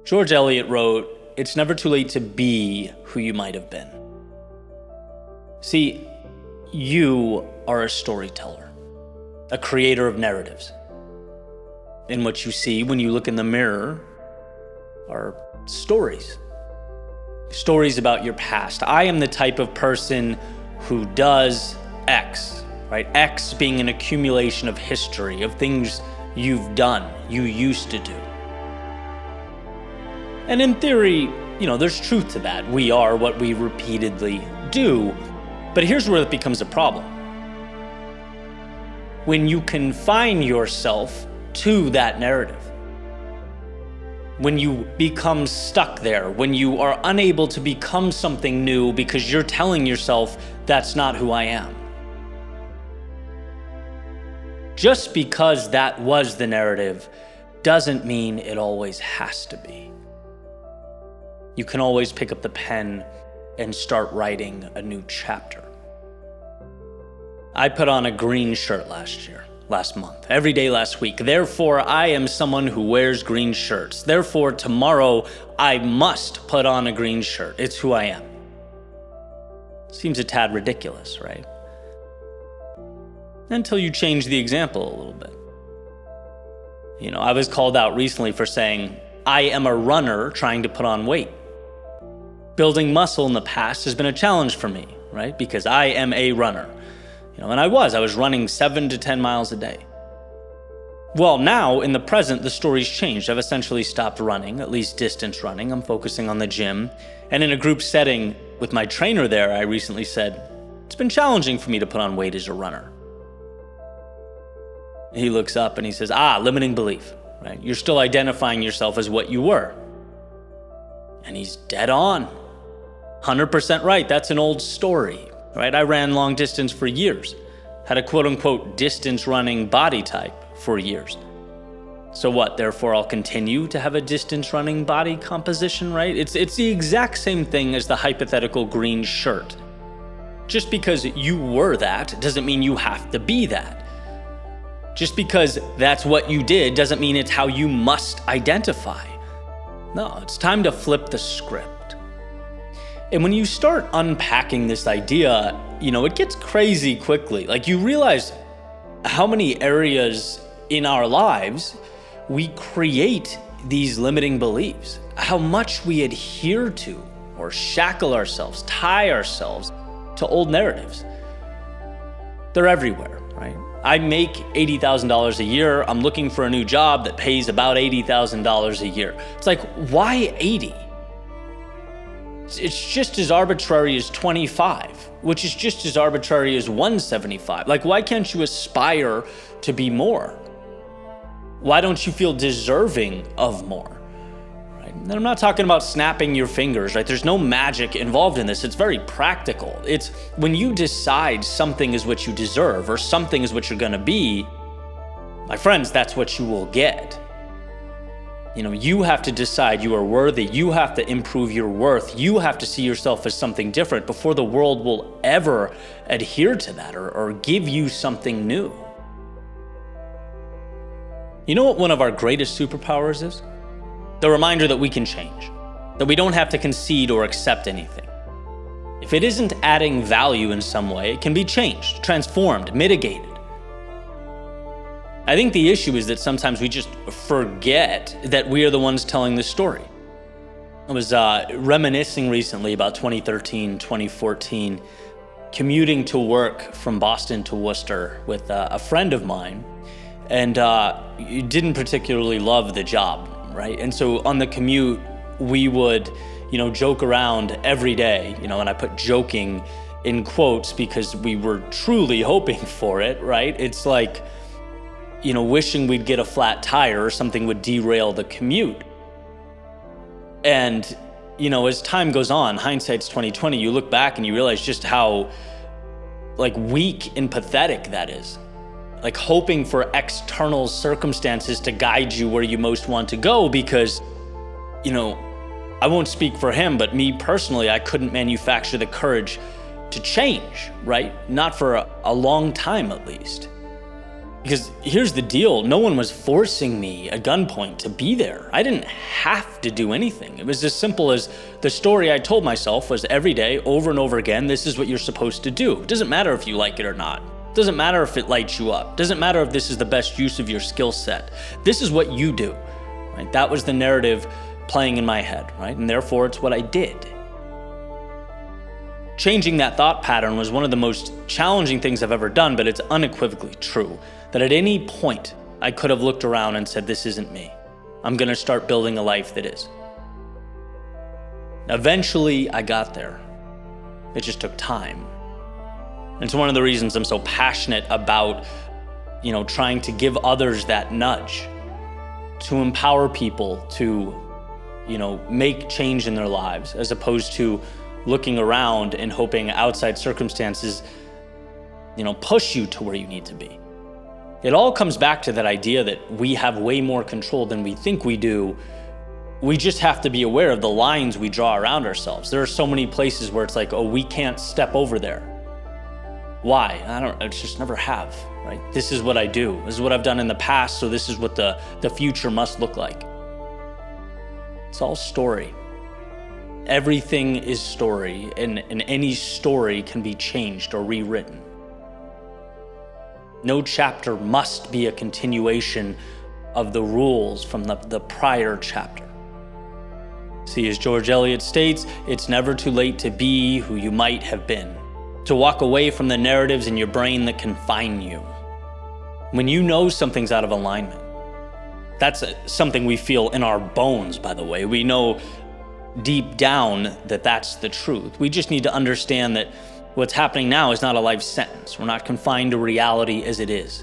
George Eliot wrote, "It's never too late to be who you might have been." See, you are a storyteller, a creator of narratives. And what you see when you look in the mirror are stories. Stories about your past. I am the type of person who does X, right? X being an accumulation of history, of things you've done, you used to do. And in theory, there's truth to that. We are what we repeatedly do. But here's where it becomes a problem. When you confine yourself to that narrative, when you become stuck there, when you are unable to become something new because you're telling yourself, that's not who I am. Just because that was the narrative doesn't mean it always has to be. You can always pick up the pen and start writing a new chapter. I put on a green shirt last month, every day last week. Therefore, I am someone who wears green shirts. Therefore, tomorrow, I must put on a green shirt. It's who I am. Seems a tad ridiculous, right? Until you change the example a little bit. I was called out recently for saying, I am a runner trying to put on weight. Building muscle in the past has been a challenge for me, right? Because I am a runner. And I was running 7 to 10 miles a day. Well, now in the present, the story's changed. I've essentially stopped running, at least distance running. I'm focusing on the gym. And in a group setting with my trainer there, I recently said, it's been challenging for me to put on weight as a runner. He looks up and he says, limiting belief, right? You're still identifying yourself as what you were. And he's dead on. 100% right. That's an old story, right? I ran long distance for years, had a quote unquote distance running body type for years. So what? Therefore, I'll continue to have a distance running body composition, right? It's the exact same thing as the hypothetical green shirt. Just because you were that doesn't mean you have to be that. Just because that's what you did doesn't mean it's how you must identify. No, it's time to flip the script. And when you start unpacking this idea, it gets crazy quickly. Like you realize how many areas in our lives we create these limiting beliefs, how much we adhere to or shackle ourselves, tie ourselves to old narratives. They're everywhere, right? I make $80,000 a year. I'm looking for a new job that pays about $80,000 a year. It's like, why 80? It's just as arbitrary as 25, which is just as arbitrary as 175. Like, why can't you aspire to be more? Why don't you feel deserving of more? Right? And I'm not talking about snapping your fingers, right? There's no magic involved in this. It's very practical. It's when you decide something is what you deserve or something is what you're gonna be, my friends, that's what you will get. You have to decide you are worthy. You have to improve your worth. You have to see yourself as something different before the world will ever adhere to that or give you something new. You know what one of our greatest superpowers is? The reminder that we can change, that we don't have to concede or accept anything. If it isn't adding value in some way, it can be changed, transformed, mitigated. I think the issue is that sometimes we just forget that we are the ones telling the story. I was reminiscing recently about 2013, 2014, commuting to work from Boston to Worcester with a friend of mine, and didn't particularly love the job, right? And so on the commute, we would, joke around every day, and I put joking in quotes because we were truly hoping for it, right? It's like, wishing we'd get a flat tire or something would derail the commute. And, as time goes on, hindsight's 2020, you look back and you realize just how weak and pathetic that is. Like hoping for external circumstances to guide you where you most want to go because, I won't speak for him, but me personally, I couldn't manufacture the courage to change, right? Not for a long time at least. Because here's the deal, no one was forcing me at gunpoint to be there. I didn't have to do anything. It was as simple as the story I told myself was every day, over and over again, this is what you're supposed to do. It doesn't matter if you like it or not. It doesn't matter if it lights you up. It doesn't matter if this is the best use of your skill set. This is what you do, right? That was the narrative playing in my head, right? And therefore it's what I did. Changing that thought pattern was one of the most challenging things I've ever done, but it's unequivocally true that at any point I could have looked around and said, this isn't me. I'm gonna start building a life that is. Eventually I got there. It just took time. It's one of the reasons I'm so passionate about, trying to give others that nudge, to empower people to, make change in their lives, as opposed to looking around and hoping outside circumstances, push you to where you need to be. It all comes back to that idea that we have way more control than we think we do. We just have to be aware of the lines we draw around ourselves. There are so many places where it's like, oh, we can't step over there. Why? I just never have, right? This is what I do. This is what I've done in the past, so this is what the future must look like. It's all story. Everything is story, and any story can be changed or rewritten. No chapter must be a continuation of the rules from the prior chapter. See, as George Eliot states, it's never too late to be who you might have been, to walk away from the narratives in your brain that confine you. When you know something's out of alignment, that's something we feel in our bones, by the way. We know deep down that that's the truth. We just need to understand that what's happening now is not a life sentence. We're not confined to reality as it is.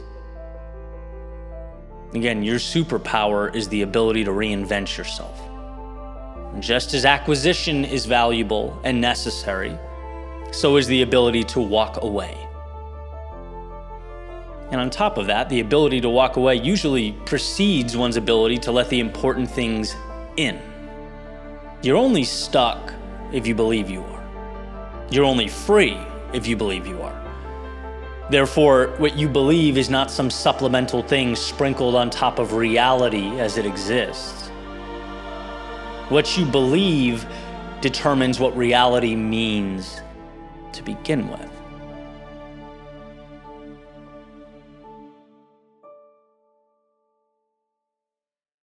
Again, your superpower is the ability to reinvent yourself. And just as acquisition is valuable and necessary, so is the ability to walk away. And on top of that, the ability to walk away usually precedes one's ability to let the important things in. You're only stuck if you believe you are. You're only free if you believe you are. Therefore, what you believe is not some supplemental thing sprinkled on top of reality as it exists. What you believe determines what reality means to begin with.